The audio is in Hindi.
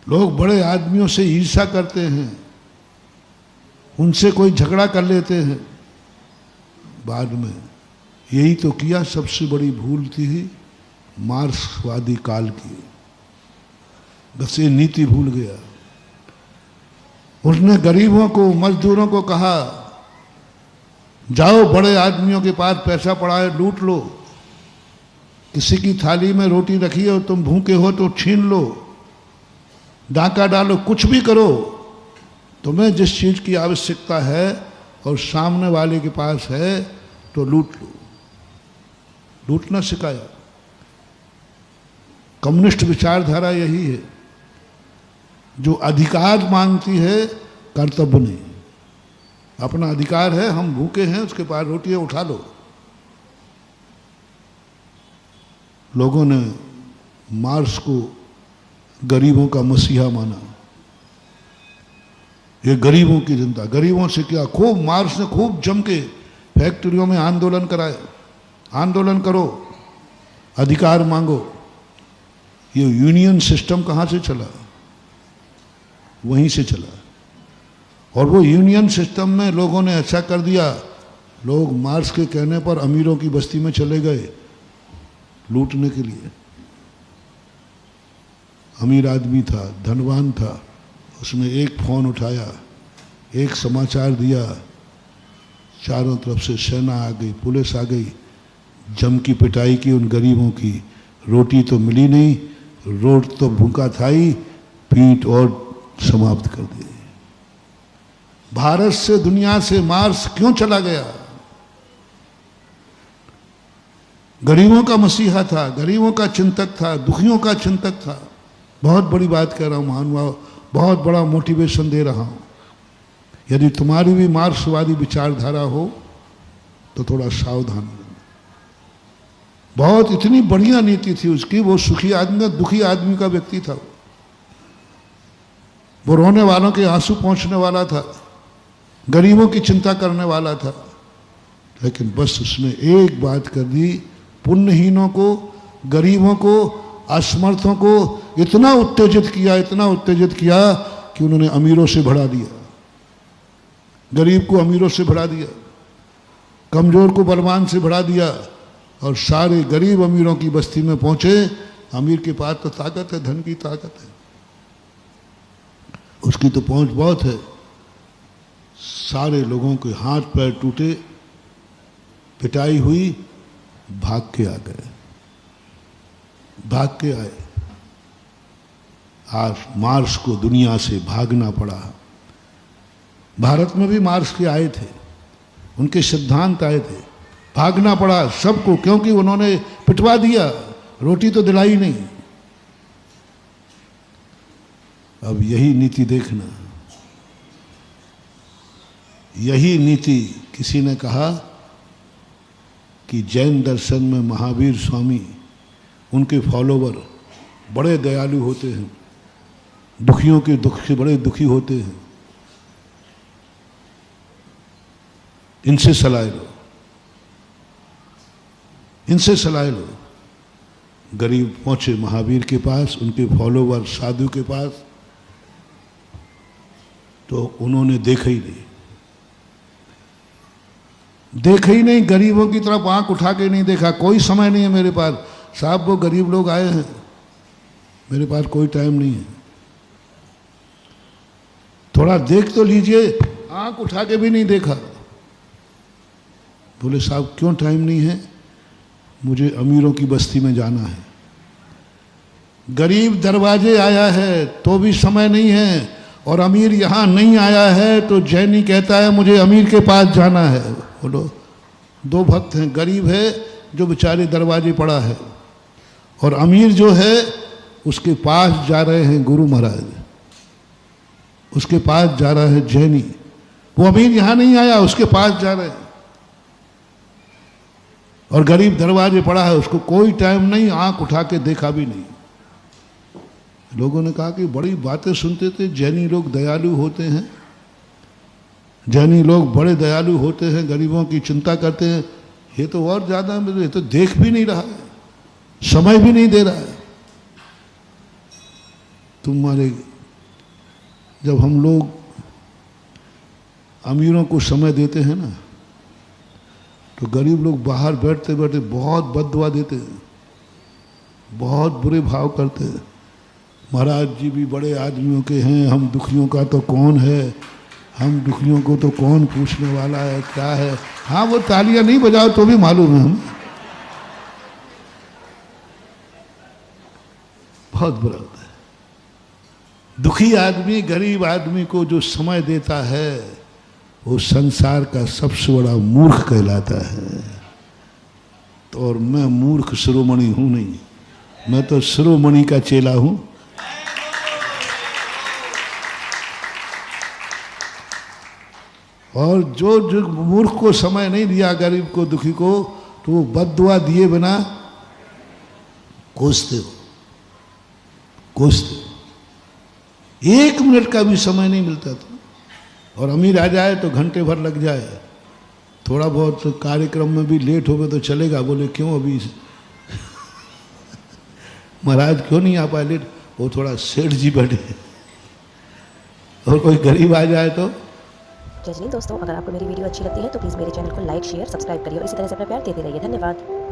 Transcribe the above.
लोग बड़े आदमियों से ईर्ष्या करते हैं, उनसे कोई झगड़ा कर लेते हैं, बाद में यही तो किया। सबसे बड़ी भूल थी मार्क्सवादी काल की, बस ये नीति भूल गया। उसने गरीबों को, मजदूरों को कहा, जाओ बड़े आदमियों के पास पैसा पड़ा है, लूट लो। किसी की थाली में रोटी रखी है और तुम भूखे हो तो छीन लो, डाका डालो, कुछ भी करो। तुम्हें जिस चीज की आवश्यकता है और सामने वाले के पास है तो लूट लो। लूटना सिखाया। कम्युनिस्ट विचारधारा यही है, जो अधिकार मांगती है, कर्तव्य नहीं। अपना अधिकार है, हम भूखे हैं, उसके पास रोटी है, उठा लो। लोगों ने मार्क्स को गरीबों का मसीहा माना। ये गरीबों की जनता, गरीबों से क्या, खूब मार्क्स ने खूब जम के फैक्ट्रियों में आंदोलन कराए। आंदोलन करो, अधिकार मांगो। ये यूनियन सिस्टम कहाँ से चला? वहीं से चला। और वो यूनियन सिस्टम में लोगों ने ऐसा कर दिया, लोग मार्क्स के कहने पर अमीरों की बस्ती में चले गए लूटने के लिए। अमीर आदमी था, धनवान था, उसने एक फोन उठाया, एक समाचार दिया, चारों तरफ से सेना आ गई, पुलिस आ गई, जम की पिटाई की उन गरीबों की। रोटी तो मिली नहीं, रोड तो भूखा था ही, पीट और समाप्त कर दी। भारत से, दुनिया से मार्क्स क्यों चला गया? गरीबों का मसीहा था, गरीबों का चिंतक था, दुखियों का चिंतक था। बहुत बड़ी बात कह रहा हूं महानुभाव, बहुत बड़ा मोटिवेशन दे रहा हूं। यदि तुम्हारी भी मार्क्सवादी विचारधारा हो तो थोड़ा सावधान रहना। बहुत इतनी बढ़िया नीति थी उसकी। वो सुखी आदमी, दुखी आदमी का व्यक्ति था। वो रोने वालों के आंसू पहुंचने वाला था, गरीबों की चिंता करने वाला था। लेकिन बस उसने एक बात कर दी, पुण्यहीनों को, गरीबों को, असमर्थों को इतना उत्तेजित किया, इतना उत्तेजित किया कि उन्होंने अमीरों से बढ़ा दिया। गरीब को अमीरों से बढ़ा दिया, कमजोर को बलवान से बढ़ा दिया, और सारे गरीब अमीरों की बस्ती में पहुंचे। अमीर के पास तो ताकत है, धन की ताकत है, उसकी तो पहुंच बहुत है। सारे लोगों के हाथ पैर टूटे, पिटाई हुई, भाग के आ गए, भाग के आए। आज मार्क्स को दुनिया से भागना पड़ा। भारत में भी मार्क्स के आए थे, उनके सिद्धांत आए थे, भागना पड़ा सबको, क्योंकि उन्होंने पिटवा दिया, रोटी तो दिलाई नहीं। अब यही नीति देखना, यही नीति। किसी ने कहा कि जैन दर्शन में महावीर स्वामी, उनके फॉलोवर बड़े दयालु होते हैं, दुखियों के दुख से बड़े दुखी होते हैं, इनसे सलाह लो, इनसे सलाह लो। गरीब पहुंचे महावीर के पास, उनके फॉलोवर साधु के पास, तो उन्होंने देखा ही नहीं, देखा ही नहीं, गरीबों की तरफ आंख उठा के नहीं देखा। कोई समय नहीं है मेरे पास साहब, वो गरीब लोग आए हैं, मेरे पास कोई टाइम नहीं है, थोड़ा देख तो लीजिए। आंख उठा के भी नहीं देखा। बोले साहब क्यों टाइम नहीं है? मुझे अमीरों की बस्ती में जाना है। गरीब दरवाजे आया है तो भी समय नहीं है, और अमीर यहां नहीं आया है तो जैनी कहता है मुझे अमीर के पास जाना है। बोलो, दो भक्त हैं, गरीब है जो बेचारे दरवाजे पड़ा है, और अमीर जो है उसके पास जा रहे हैं गुरु महाराज, उसके पास जा रहा है जैनी। वो अमीर यहां नहीं आया, उसके पास जा रहे हैं, और गरीब दरवाजे पड़ा है, उसको कोई टाइम नहीं, आंख उठा के देखा भी नहीं। लोगों ने कहा कि बड़ी बातें सुनते थे, जैनी लोग दयालु होते हैं, जैनी लोग बड़े दयालु होते हैं, गरीबों की चिंता करते हैं। ये तो और ज्यादा, ये तो देख भी नहीं रहा है, समय भी नहीं दे रहा है। तुम्हारे जब हम लोग अमीरों को समय देते हैं ना, तो गरीब लोग बाहर बैठते बैठते बहुत बद्दुआ देते हैं, बहुत बुरे भाव करते हैं। महाराज जी भी बड़े आदमियों के हैं, हम दुखियों का तो कौन है, हम दुखियों को तो कौन पूछने वाला है, क्या है। हाँ, वो तालियां नहीं बजाओ तो भी मालूम है हम। बहुत बुरा होता है। दुखी आदमी गरीब आदमी को जो समय देता है वो संसार का सबसे बड़ा मूर्ख कहलाता है। तो और मैं मूर्ख शिरोमणि हूं नहीं, मैं तो शिरोमणि का चेला हूं। और जो मूर्ख को समय नहीं दिया, गरीब को, दुखी को, तो वो बद्दुआ दिए बिना कोसते हो। एक मिनट का भी समय नहीं मिलता था। और अमीर आ जाए तो घंटे भर लग जाए, थोड़ा बहुत कार्यक्रम में भी लेट हो गए तो चलेगा। बोले क्यों अभी महाराज क्यों नहीं आ पाए लेट? वो थोड़ा सेठ जी बैठे। और कोई गरीब आ जाए तो जय जय दोस्तों, अगर आपको मेरी वीडियो अच्छी लगती है तो प्लीज़ मेरे चैनल को लाइक शेयर सब्सक्राइब करिए और इसी तरह से अपना प्यार देते रहिए। धन्यवाद।